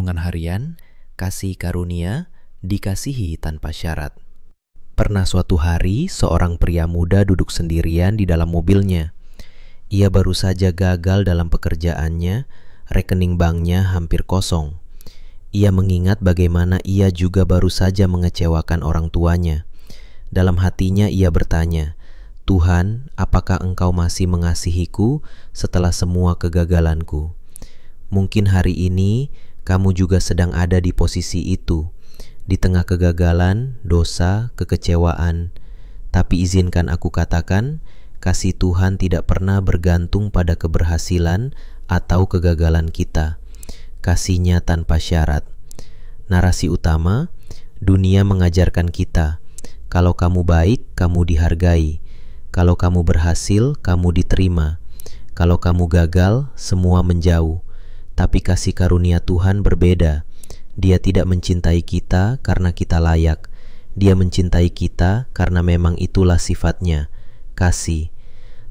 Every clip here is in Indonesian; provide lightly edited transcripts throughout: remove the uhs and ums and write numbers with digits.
Renungan Harian, Kasih Karunia, Dikasihi Tanpa Syarat. Pernah suatu hari, seorang pria muda duduk sendirian di dalam mobilnya. Ia baru saja gagal dalam pekerjaannya, rekening banknya hampir kosong. Ia mengingat bagaimana ia juga baru saja mengecewakan orang tuanya. Dalam hatinya ia bertanya, "Tuhan, apakah Engkau masih mengasihiku setelah semua kegagalanku?" Mungkin hari ini kamu juga sedang ada di posisi itu, di tengah kegagalan, dosa, kekecewaan. Tapi izinkan aku katakan, kasih Tuhan tidak pernah bergantung pada keberhasilan atau kegagalan kita. Kasih-Nya tanpa syarat. Narasi utama, dunia mengajarkan kita, kalau kamu baik, kamu dihargai. Kalau kamu berhasil, kamu diterima. Kalau kamu gagal, semua menjauh. Tapi kasih karunia Tuhan berbeda. Dia tidak mencintai kita karena kita layak. Dia mencintai kita karena memang itulah sifatnya, kasih.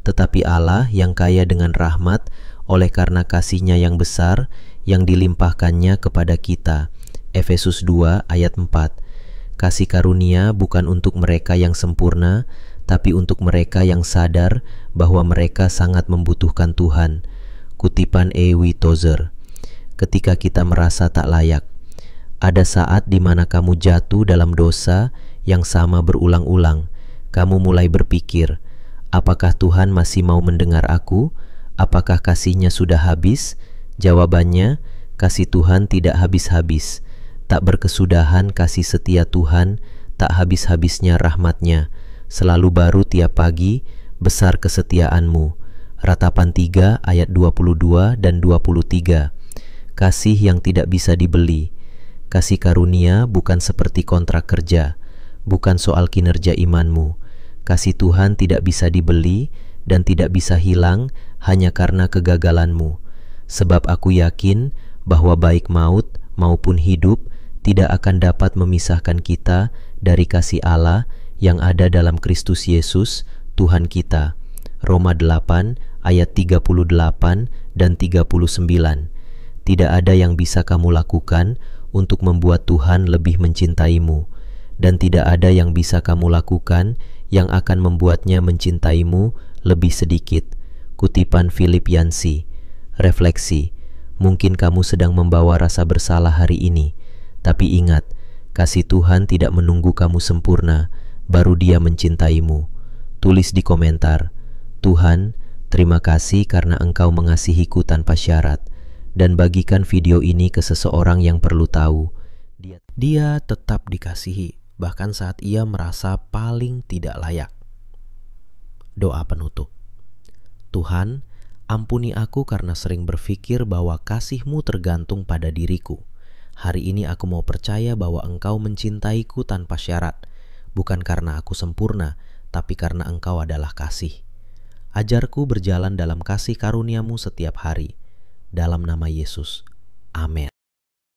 Tetapi Allah yang kaya dengan rahmat, oleh karena kasih-Nya yang besar, yang dilimpahkannya kepada kita. Efesus 2 ayat 4. Kasih karunia bukan untuk mereka yang sempurna, tapi untuk mereka yang sadar bahwa mereka sangat membutuhkan Tuhan. Kutipan E.W. Tozer. Ketika kita merasa tak layak, ada saat di mana kamu jatuh dalam dosa yang sama berulang-ulang. Kamu mulai berpikir, apakah Tuhan masih mau mendengar aku? Apakah kasih-Nya sudah habis? Jawabannya, kasih Tuhan tidak habis-habis. Tak berkesudahan kasih setia Tuhan, tak habis-habisnya rahmat-Nya. Selalu baru tiap pagi, besar kesetiaan-Mu. Ratapan 3 ayat 22 dan 23. Kasih yang tidak bisa dibeli. Kasih karunia bukan seperti kontrak kerja, bukan soal kinerja imanmu. Kasih Tuhan tidak bisa dibeli dan tidak bisa hilang hanya karena kegagalanmu. Sebab aku yakin bahwa baik maut maupun hidup tidak akan dapat memisahkan kita dari kasih Allah yang ada dalam Kristus Yesus, Tuhan kita. Roma 8 ayat 38 dan 39. Tidak ada yang bisa kamu lakukan untuk membuat Tuhan lebih mencintaimu, dan tidak ada yang bisa kamu lakukan yang akan membuatnya mencintaimu lebih sedikit. Kutipan Philip Yancey. Refleksi, mungkin kamu sedang membawa rasa bersalah hari ini, tapi ingat, kasih Tuhan tidak menunggu kamu sempurna, baru Dia mencintaimu. Tulis di komentar, "Tuhan, terima kasih karena Engkau mengasihiku tanpa syarat." Dan bagikan video ini ke seseorang yang perlu tahu. Dia tetap dikasihi, bahkan saat ia merasa paling tidak layak. Doa penutup. Tuhan, ampuni aku karena sering berpikir bahwa kasih-Mu tergantung pada diriku. Hari ini aku mau percaya bahwa Engkau mencintaiku tanpa syarat, bukan karena aku sempurna, tapi karena Engkau adalah kasih. Ajarku berjalan dalam kasih karunia-Mu setiap hari. Dalam nama Yesus. Amin.